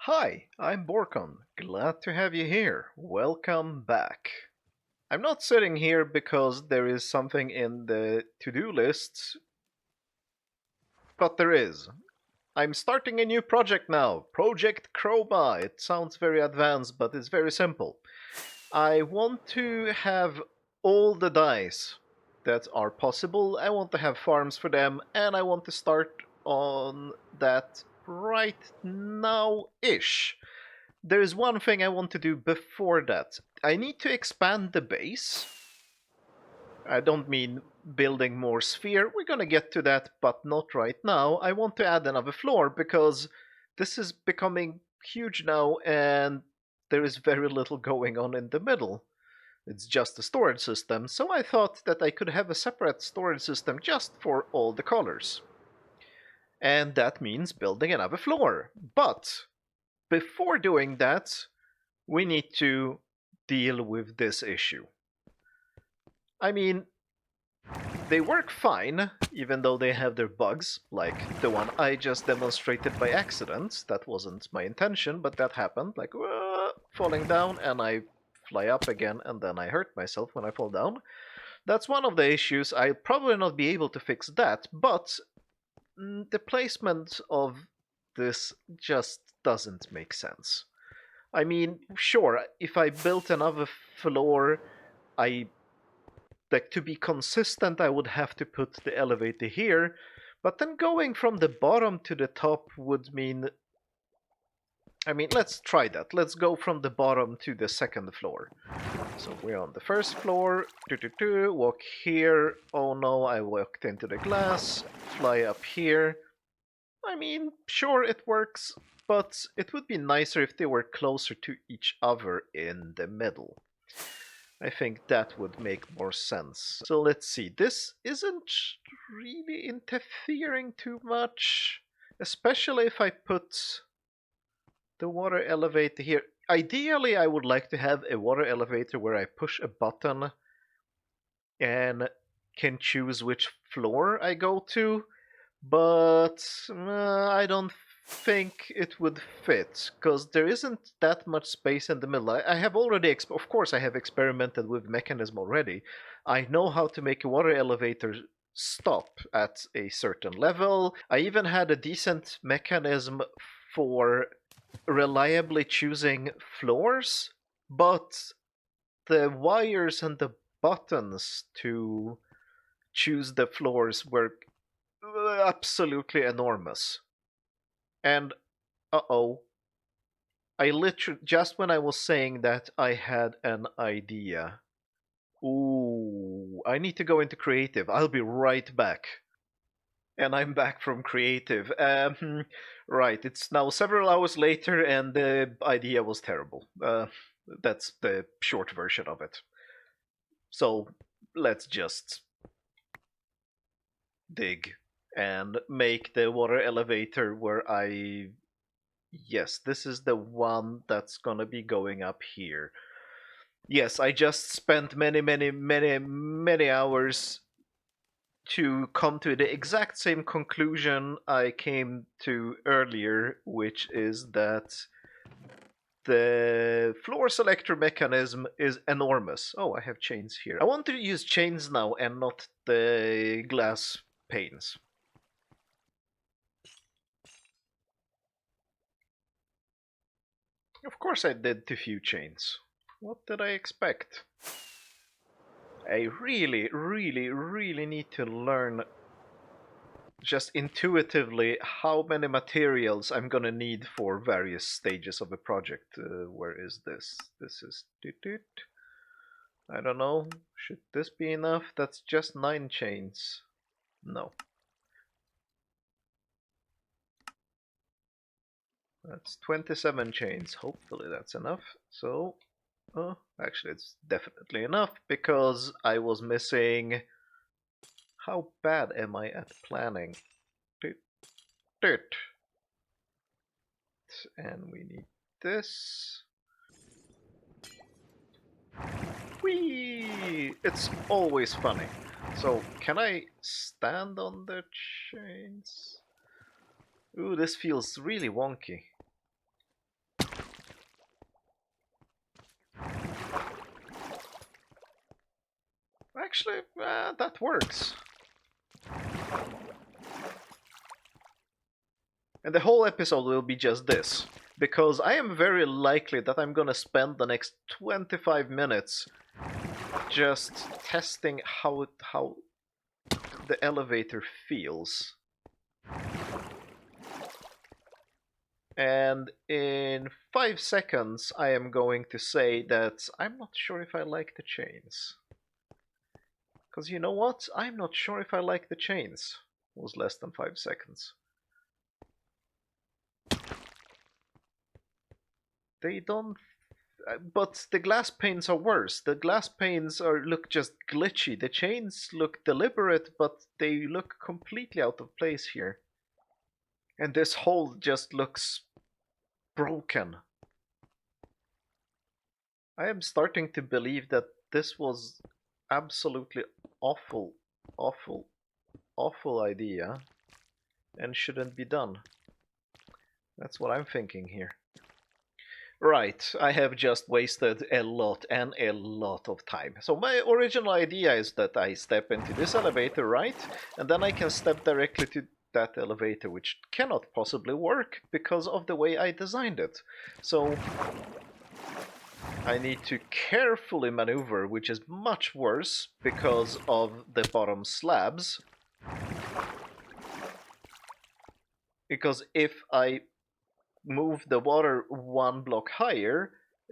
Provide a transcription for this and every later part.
Hi, I'm Borkaland. Glad to have you here. Welcome back. I'm not sitting here because there is something in the to-do list, but there is. I'm starting a new project now, Project Chroma. It sounds very advanced, but it's very simple. I want to have all the dyes that are possible. I want to have farms for them, and I want to start on that right now-ish. There is one thing I want to do before that. I need to expand the base. I don't mean building more sphere. We're gonna get to that, but not right now. I want to add another floor because this is becoming huge now and there is very little going on in the middle. It's just a storage system, so I thought that I could have a separate storage system just for all the colors. And that means building another floor. But before doing that, we need to deal with this issue. I mean, they work fine, even though they have their bugs, like the one I just demonstrated by accident. That wasn't my intention, but that happened, like falling down, and I fly up again, and then I hurt myself when I fall down. That's one of the issues. I'll probably not be able to fix that, but the placement of this just doesn't make sense. I mean, sure, if I built another floor, I like to be consistent, I would have to put the elevator here, but then going from the bottom to the top would mean I mean, let's try that. Let's go from the bottom to the second floor. So we're on the first floor, walk here. Oh no, I walked into the glass, fly up here. I mean, sure, it works, but it would be nicer if they were closer to each other in the middle. I think that would make more sense. So let's see, this isn't really interfering too much, especially if I put the water elevator here. Ideally, I would like to have a water elevator where I push a button and can choose which floor I go to, but I don't think it would fit because there isn't that much space in the middle. I have already, of course, I have experimented with mechanism already. I know how to make a water elevator stop at a certain level. I even had a decent mechanism for reliably choosing floors, but the wires and the buttons to choose the floors were absolutely enormous. And uh-oh, I literally, just when I was saying that, I had an idea. Ooh, I need to go into creative. I'll be right back. And I'm back from creative. Right, it's now several hours later, and the idea was terrible. That's the short version of it. So let's just dig and make the water elevator where I. Yes, this is the one that's gonna be going up here. Yes, I just spent many hours to come to the exact same conclusion I came to earlier, which is that the floor selector mechanism is enormous. Oh, I have chains here. I want to use chains now and not the glass panes. Of course I did too few chains. What did I expect? I really need to learn just intuitively how many materials I'm gonna need for various stages of a project. Where is this? This is I don't know. Should this be enough? That's just 9 chains. No. That's 27 chains. Hopefully that's enough. So, actually it's definitely enough because I was missing. How bad am I at planning? Dirt. And we need this. Whee! It's always funny. So, can I stand on the chains? Ooh, this feels really wonky. Actually, that works. And the whole episode will be just this. Because I am very likely that I'm gonna spend the next 25 minutes just testing how the elevator feels. And in 5 seconds, I am going to say that I'm not sure if I like the chains. Because you know what? I'm not sure if I like the chains. It was less than 5 seconds. They don't. But the glass panes are worse. The glass panes look just glitchy. The chains look deliberate, but they look completely out of place here. And this hole just looks broken. I am starting to believe that this was absolutely awful, awful, awful idea and shouldn't be done. That's what I'm thinking here. Right, I have just wasted a lot of time. So my original idea is that I step into this elevator, right? And then I can step directly to that elevator, which cannot possibly work because of the way I designed it. So I need to carefully maneuver, which is much worse because of the bottom slabs. Because if I move the water one block higher,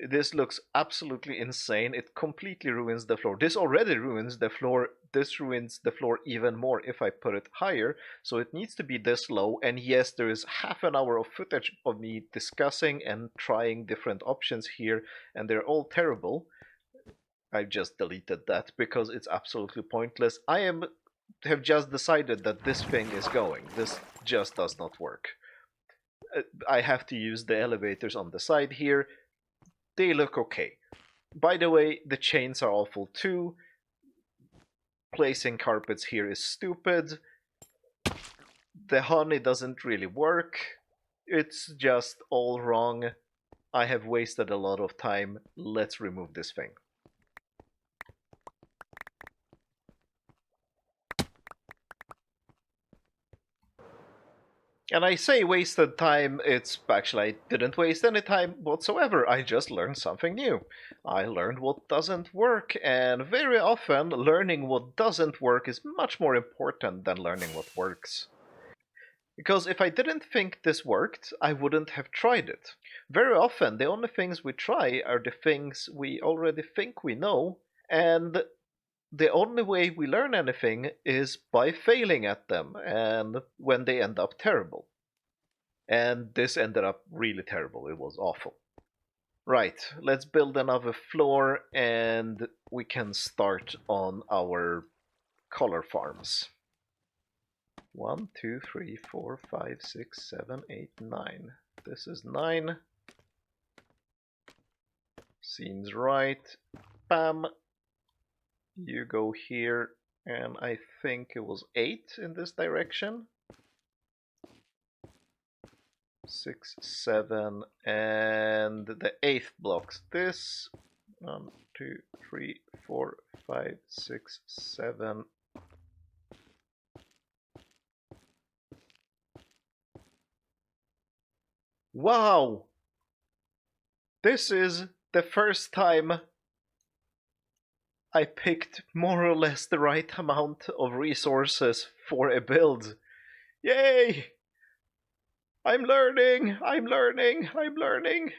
this looks absolutely insane. It completely ruins the floor. This already ruins the floor. This ruins the floor even more if I put it higher. So it needs to be this low. And yes, there is half an hour of footage of me discussing and trying different options here, and they're all terrible. I've just deleted that because it's absolutely pointless. Have just decided that this thing is going. This just does not work. I have to use the elevators on the side here. They look okay. By the way, the chains are awful too. Placing carpets here is stupid. The honey doesn't really work. It's just all wrong. I have wasted a lot of time. Let's remove this thing. And I say wasted time, it's actually I didn't waste any time whatsoever. I just learned something new. I learned what doesn't work, and very often learning what doesn't work is much more important than learning what works. Because if I didn't think this worked, I wouldn't have tried it. Very often, the only things we try are the things we already think we know, and the only way we learn anything is by failing at them, and when they end up terrible. And this ended up really terrible. It was awful. Right, let's build another floor and we can start on our color farms. 1, 2, 3, 4, 5, 6, 7, 8, 9. This is 9. Seems right. Bam. You go here, and I think it was 8 in this direction. 6, 7, and the 8th blocks this. 1, 2, 3, 4, 5, 6, 7. Wow! This is the first time I picked more or less the right amount of resources for a build. Yay! I'm learning, I'm learning, I'm learning.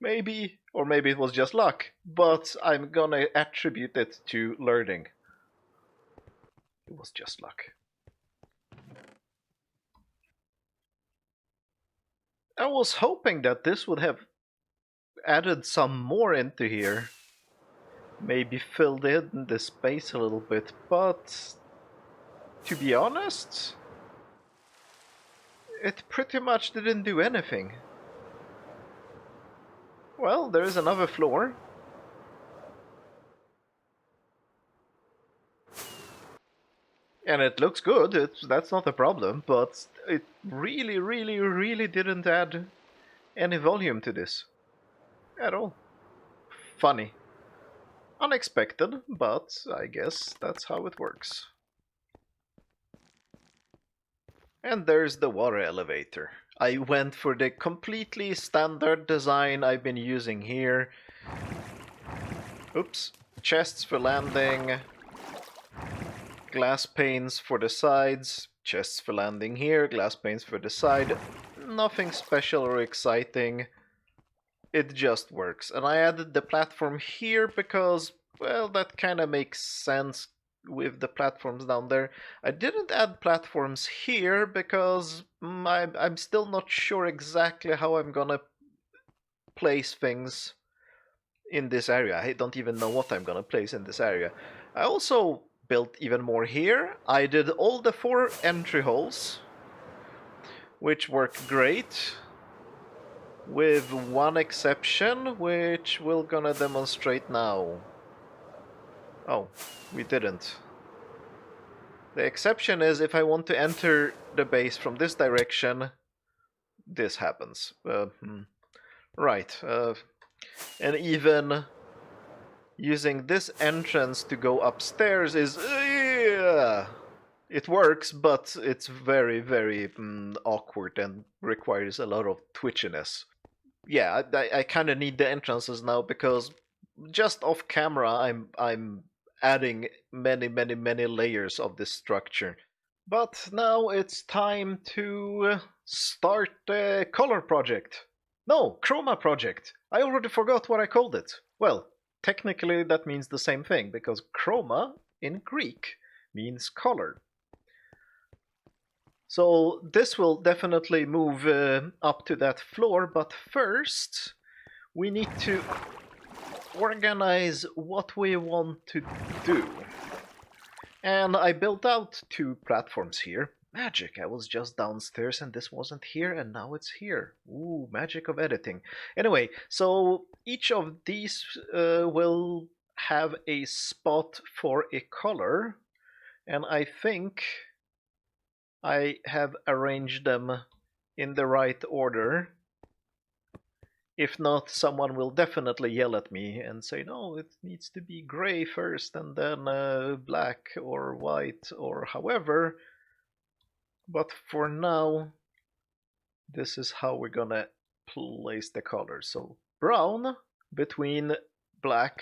Maybe, or maybe it was just luck, but I'm gonna attribute it to learning. It was just luck. I was hoping that this would have added some more into here. Maybe filled in the space a little bit, but to be honest, it pretty much didn't do anything. Well, there is another floor. And it looks good, that's not a problem, but it really, really, really didn't add any volume to this. At all. Funny. Unexpected, but I guess that's how it works. And there's the water elevator. I went for the completely standard design I've been using here. Oops. Chests for landing, glass panes for the sides, chests for landing here, glass panes for the side. Nothing special or exciting. It just works. And I added the platform here because, well, that kind of makes sense with the platforms down there. I didn't add platforms here because I'm still not sure exactly how I'm gonna place things in this area. I don't even know what I'm gonna place in this area. I also built even more here. I did all the 4 entry holes, which work great, with one exception, which we're gonna demonstrate now. Oh, we didn't. The exception is if I want to enter the base from this direction, this happens. Right, and even using this entrance to go upstairs is... it works, but it's very, very awkward and requires a lot of twitchiness. Yeah, I kind of need the entrances now because just off camera I'm adding many layers of this structure. But now it's time to start the color project. No, Chroma project. I already forgot what I called it. Well, technically that means the same thing because Chroma in Greek means color. So this will definitely move up to that floor, but first we need to organize what we want to do. And I built out 2 platforms here. Magic, I was just downstairs and this wasn't here and now it's here. Ooh, magic of editing. Anyway, so each of these will have a spot for a color. And I think I have arranged them in the right order. If not, someone will definitely yell at me and say, no, it needs to be gray first and then black or white or however. But for now, this is how we're gonna place the colors. So brown between black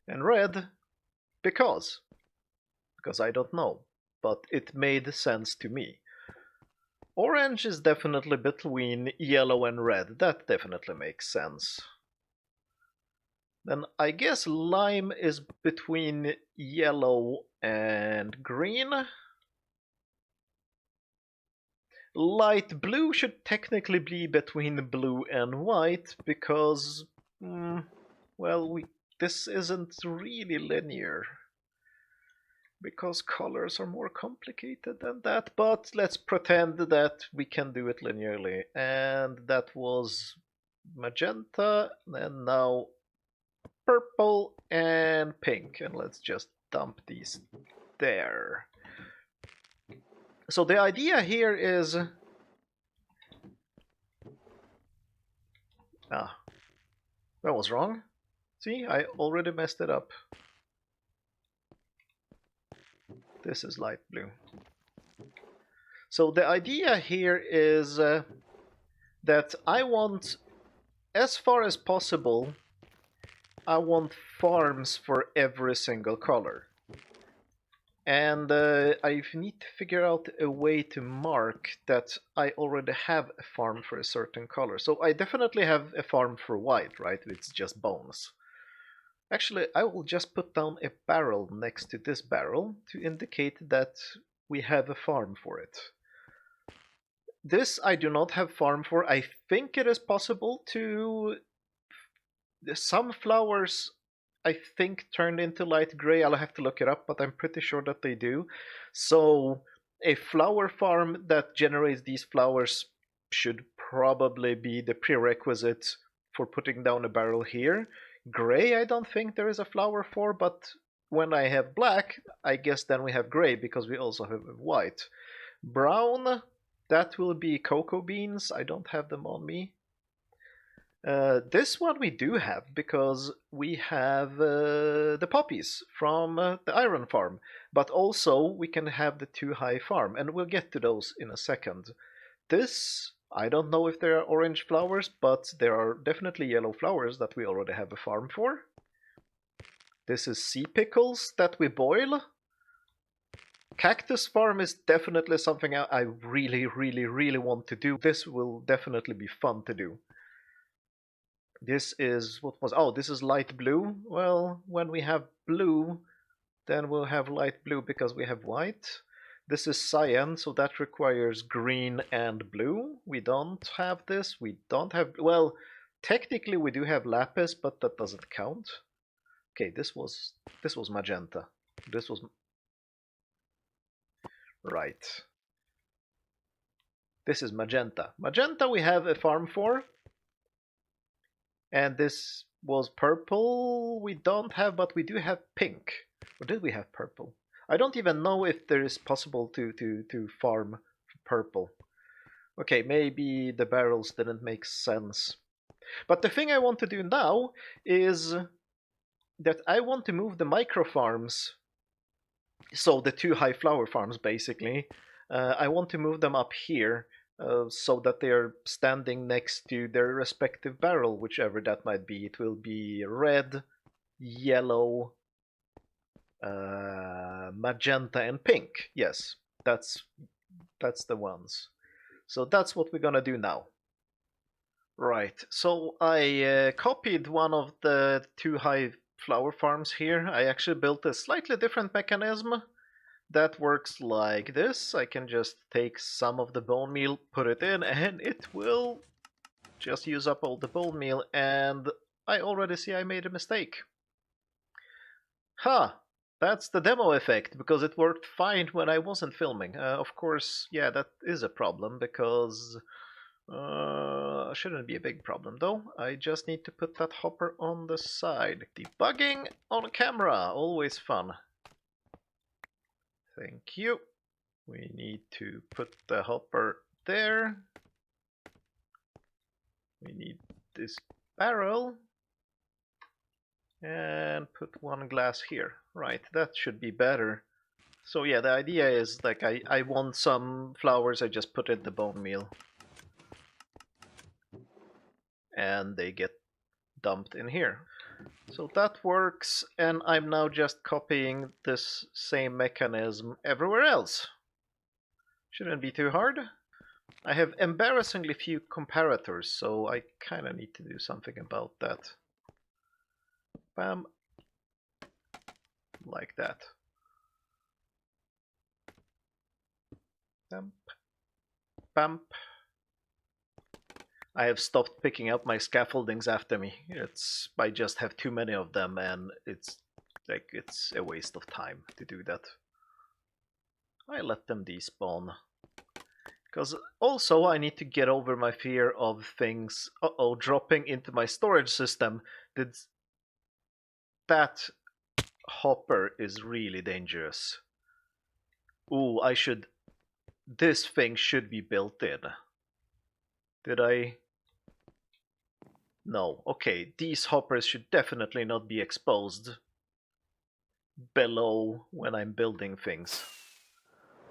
and red because I don't know, but it made sense to me. Orange is definitely between yellow and red. That definitely makes sense. Then I guess lime is between yellow and green. Light blue should technically be between blue and white because, well, this isn't really linear. Because colors are more complicated than that, but let's pretend that we can do it linearly. And that was magenta, and now purple and pink. And let's just dump these there. So the idea here is... that was wrong. See, I already messed it up. This is light blue. So the idea here is that I want, as far as possible, I want farms for every single color. And I need to figure out a way to mark that I already have a farm for a certain color. So I definitely have a farm for white, right? It's just bones. Actually, I will just put down a barrel next to this barrel to indicate that we have a farm for it. This I do not have farm for. I think it is possible to... Some flowers I think turn into light gray. I'll have to look it up, but I'm pretty sure that they do. So a flower farm that generates these flowers should probably be the prerequisite for putting down a barrel here. Gray, I don't think there is a flower for, but when I have black, I guess then we have gray because we also have white. Brown, that will be cocoa beans. I don't have them on me. This one we do have because we have the poppies from the iron farm, but also we can have the 2 high farm, and we'll get to those in a second. This, I don't know if there are orange flowers, but there are definitely yellow flowers that we already have a farm for. This is sea pickles that we boil. Cactus farm is definitely something I really, really, really want to do. This will definitely be fun to do. This is, what was, oh, this is light blue. Well, when we have blue, then we'll have light blue because we have white. This is cyan, so that requires green and blue. We don't have this. We don't have, well, technically we do have lapis, but that doesn't count. Okay, this was magenta. This was right. This is magenta. Magenta we have a farm for. And this was purple. We don't have, but we do have pink. Or did we have purple? I don't even know if there is possible to farm purple. Okay, maybe the barrels didn't make sense. But the thing I want to do now is that I want to move the micro farms, so the 2 high flower farms basically. I want to move them up here so that they are standing next to their respective barrel, whichever that might be. It will be red, yellow, magenta, and pink. Yes, that's the ones. So that's what we're gonna do now. Right. So I copied one of the 2 high flower farms here. I actually built a slightly different mechanism that works like this. I can just take some of the bone meal, put it in, and it will just use up all the bone meal, and I already see I made a mistake. Ha! That's the demo effect, because it worked fine when I wasn't filming. Of course, yeah, that is a problem, because shouldn't be a big problem though. I just need to put that hopper on the side. Debugging on camera, always fun. Thank you. We need to put the hopper there. We need this barrel. And put 1 glass here. Right, that should be better. So yeah, the idea is like I want some flowers, I just put in the bone meal. And they get dumped in here. So that works, and I'm now just copying this same mechanism everywhere else. Shouldn't be too hard. I have embarrassingly few comparators, so I kind of need to do something about that. Bam. Like that. Bump. Bump. I have stopped picking up my scaffoldings after me. I just have too many of them, and it's a waste of time to do that. I let them despawn. Because also I need to get over my fear of things dropping into my storage system. That hopper is really dangerous. Ooh, this thing should be built in. Did I? No. Okay, these hoppers should definitely not be exposed below when I'm building things.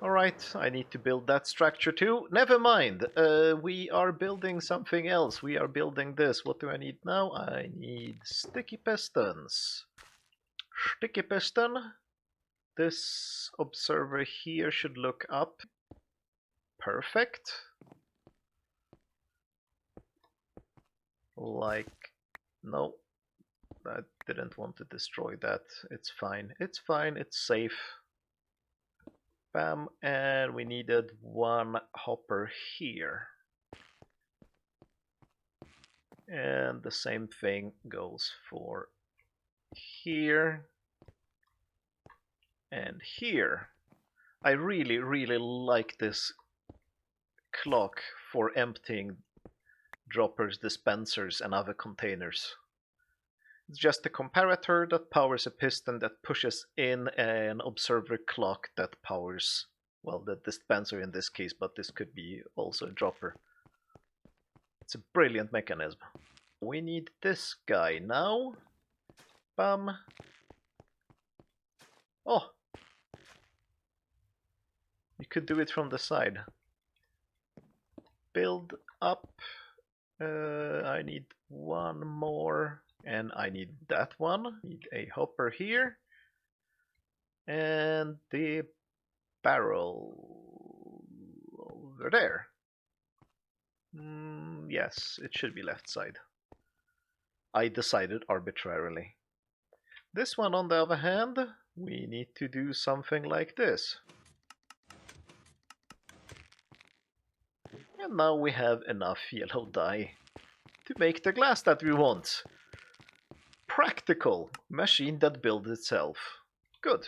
Alright, I need to build that structure too. Never mind, we are building something else. We are building this. What do I need now? I need sticky pistons. Sticky piston. This observer here should look up. Perfect. Like, no, I didn't want to destroy that. It's fine. It's fine. It's safe. Bam, and we needed 1 hopper here. And the same thing goes for here and here. I really, really like this clock for emptying droppers, dispensers, and other containers. It's just a comparator that powers a piston that pushes in an observer clock that powers, well, the dispenser in this case, but this could be also a dropper. It's a brilliant mechanism. We need this guy now. Bam. Oh! You could do it from the side. Build up. I need one more. And I need that one. Need a hopper here. And the barrel over there. Yes, it should be left side. I decided arbitrarily. This one, on the other hand, we need to do something like this. And now we have enough yellow dye to make the glass that we want. Practical machine that builds itself. Good.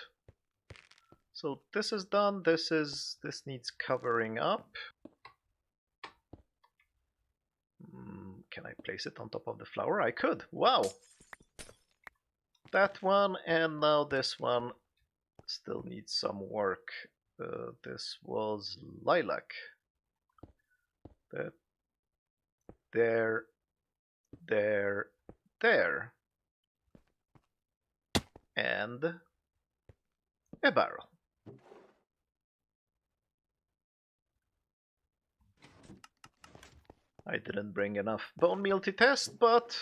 So this is done. This needs covering up. Can I place it on top of the flower? I could. Wow. That one, and now this one still needs some work. This was lilac. That there, there, and a barrel. I didn't bring enough bone meal to test, but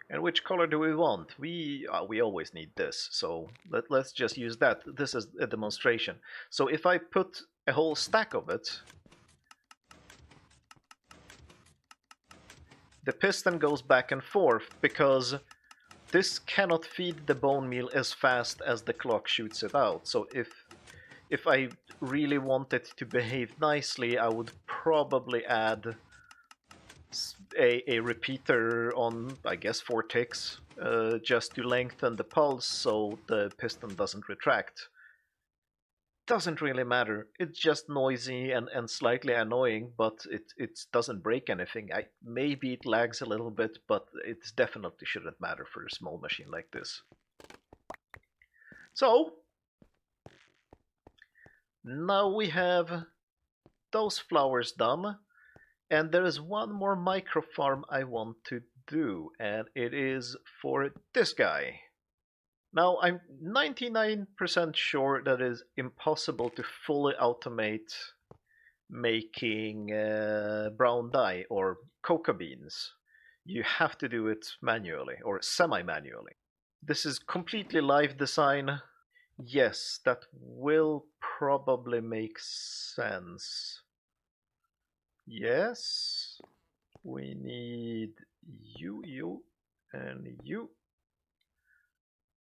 and which color do we want? We always need this, so let's just use that. This is a demonstration. So if I put a whole stack of it, the piston goes back and forth because this cannot feed the bone meal as fast as the clock shoots it out. So if I really want it to behave nicely, I would probably add a repeater on, I guess, 4 ticks, just to lengthen the pulse so the piston doesn't retract. Doesn't really matter. It's just noisy and slightly annoying, but it doesn't break anything. Maybe it lags a little bit, but it definitely shouldn't matter for a small machine like this. So, now we have those flowers done. And there is one more micro farm I want to do, and it is for this guy. Now, I'm 99% sure that it is impossible to fully automate making brown dye or cocoa beans. You have to do it manually or semi-manually. This is completely live design. Yes, that will probably make sense. Yes, we need you, and you.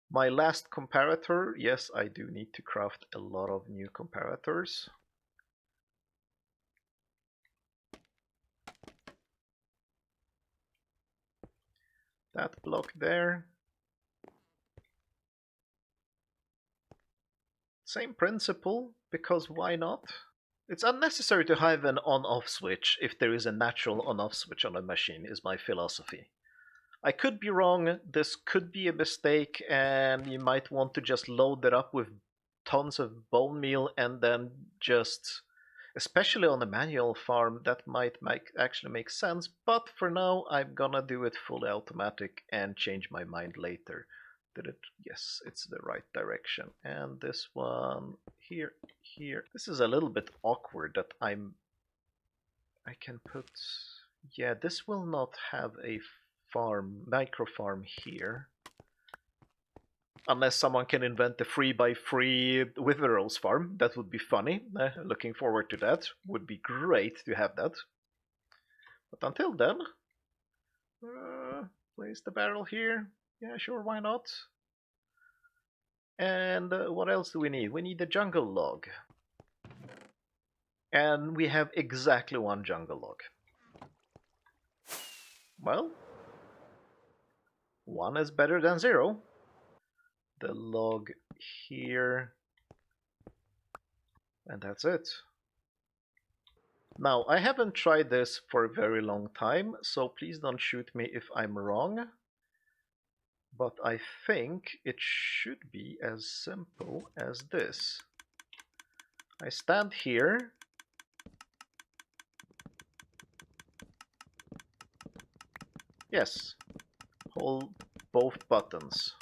My last comparator, yes, I do need to craft a lot of new comparators. That block there. Same principle, because why not? It's unnecessary to have an on-off switch if there is a natural on-off switch on a machine, is my philosophy. I could be wrong, this could be a mistake, and you might want to just load it up with tons of bone meal and then just, especially on a manual farm, that might actually make sense, but for now I'm gonna do it fully automatic and change my mind later. Did it? Yes, it's the right direction. And this one here, here. This is a little bit awkward that I can put, yeah, this will not have a micro farm here. Unless someone can invent a 3x3 Witherell's farm, that would be funny. Looking forward to that. Would be great to have that. But until then, place the barrel here. Yeah, sure, why not? And what else do we need? We need a jungle log. And we have exactly one jungle log. Well, one is better than 0. The log here. And that's it. Now, I haven't tried this for a very long time, so please don't shoot me if I'm wrong. But I think it should be as simple as this. I stand here. Yes, hold both buttons.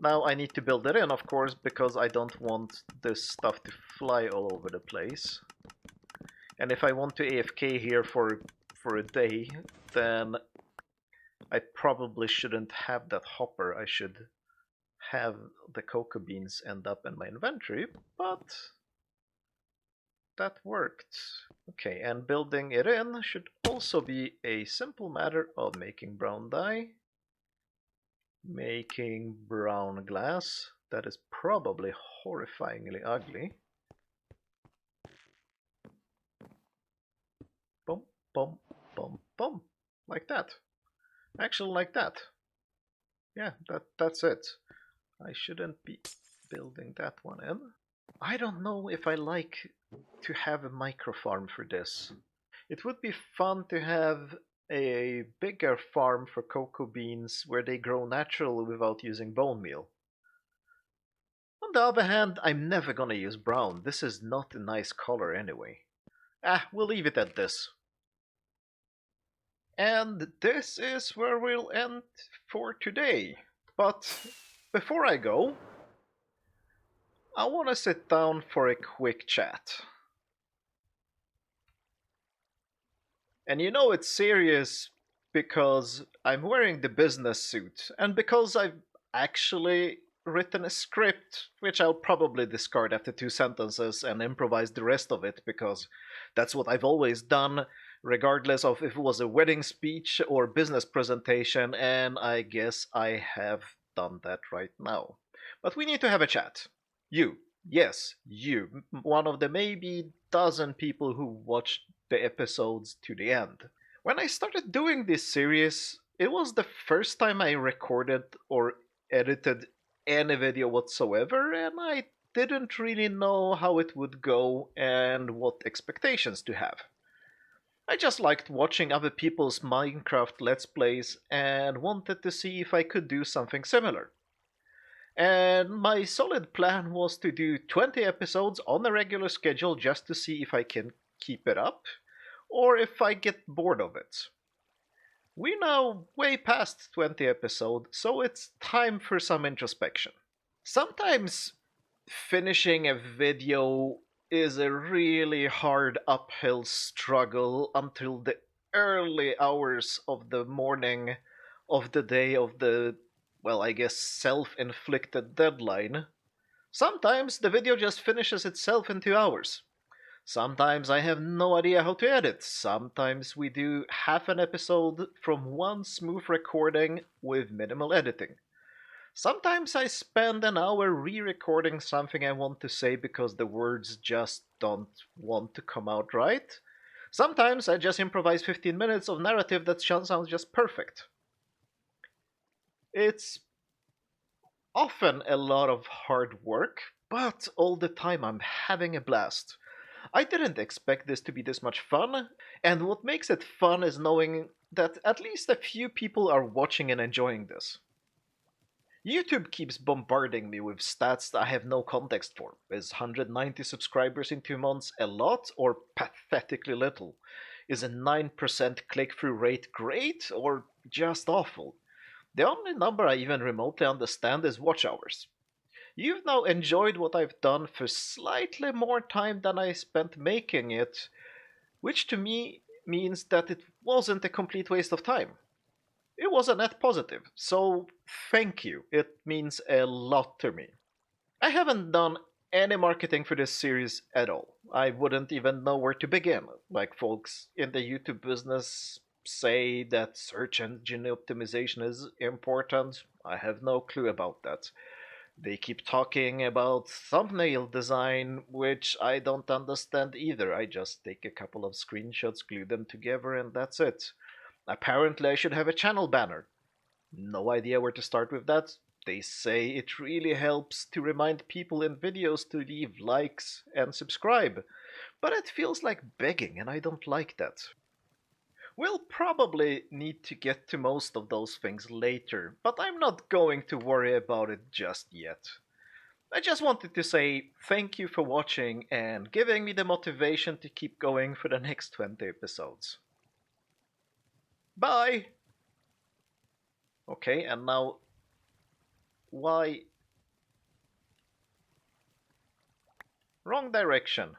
Now I need to build it in, of course, because I don't want this stuff to fly all over the place. And if I want to AFK here for a day, then I probably shouldn't have that hopper. I should have the cocoa beans end up in my inventory, but that worked. Okay, and building it in should also be a simple matter of making brown dye, making brown glass. That is probably horrifyingly ugly. Boom, boom, boom, boom. Like that. Actually, like that. Yeah, that's it. I shouldn't be building that one in. I don't know if I like to have a micro farm for this. It would be fun to have a bigger farm for cocoa beans where they grow naturally without using bone meal. On the other hand, I'm never gonna use brown. This is not a nice color anyway. We'll leave it at this. And this is where we'll end for today. But before I go, I want to sit down for a quick chat. And you know it's serious because I'm wearing the business suit and because I've actually written a script which I'll probably discard after 2 sentences and improvise the rest of it because that's what I've always done, regardless of if it was a wedding speech or business presentation, and I guess I have done that right now. But we need to have a chat. You, yes, you, one of the maybe dozen people who watched the episodes to the end. When I started doing this series, it was the first time I recorded or edited any video whatsoever, and I didn't really know how it would go and what expectations to have. I just liked watching other people's Minecraft Let's Plays and wanted to see if I could do something similar. And my solid plan was to do 20 episodes on a regular schedule just to see if I can keep it up or if I get bored of it. We're now way past 20 episodes, so it's time for some introspection. Sometimes finishing a video is a really hard uphill struggle until the early hours of the morning of the day of the, well, I guess self inflicted deadline. Sometimes the video just finishes itself in 2 hours. Sometimes I have no idea how to edit. Sometimes we do half an episode from one smooth recording with minimal editing. Sometimes I spend an hour re recording something I want to say because the words just don't want to come out right. Sometimes I just improvise 15 minutes of narrative that sounds just perfect. It's often a lot of hard work, but all the time I'm having a blast. I didn't expect this to be this much fun, and what makes it fun is knowing that at least a few people are watching and enjoying this. YouTube keeps bombarding me with stats that I have no context for. Is 190 subscribers in 2 months a lot or pathetically little? Is a 9% click through rate great or just awful? The only number I even remotely understand is watch hours. You've now enjoyed what I've done for slightly more time than I spent making it, which to me means that it wasn't a complete waste of time. It was a net positive, so thank you. It means a lot to me. I haven't done any marketing for this series at all. I wouldn't even know where to begin. Like folks in the YouTube business say that search engine optimization is important. I have no clue about that. They keep talking about thumbnail design, which I don't understand either. I just take a couple of screenshots, glue them together, and that's it. Apparently, I should have a channel banner. No idea where to start with that. They say it really helps to remind people in videos to leave likes and subscribe, but it feels like begging, and I don't like that. We'll probably need to get to most of those things later, but I'm not going to worry about it just yet. I just wanted to say thank you for watching and giving me the motivation to keep going for the next 20 episodes. Bye! Okay, and now, why? Wrong direction.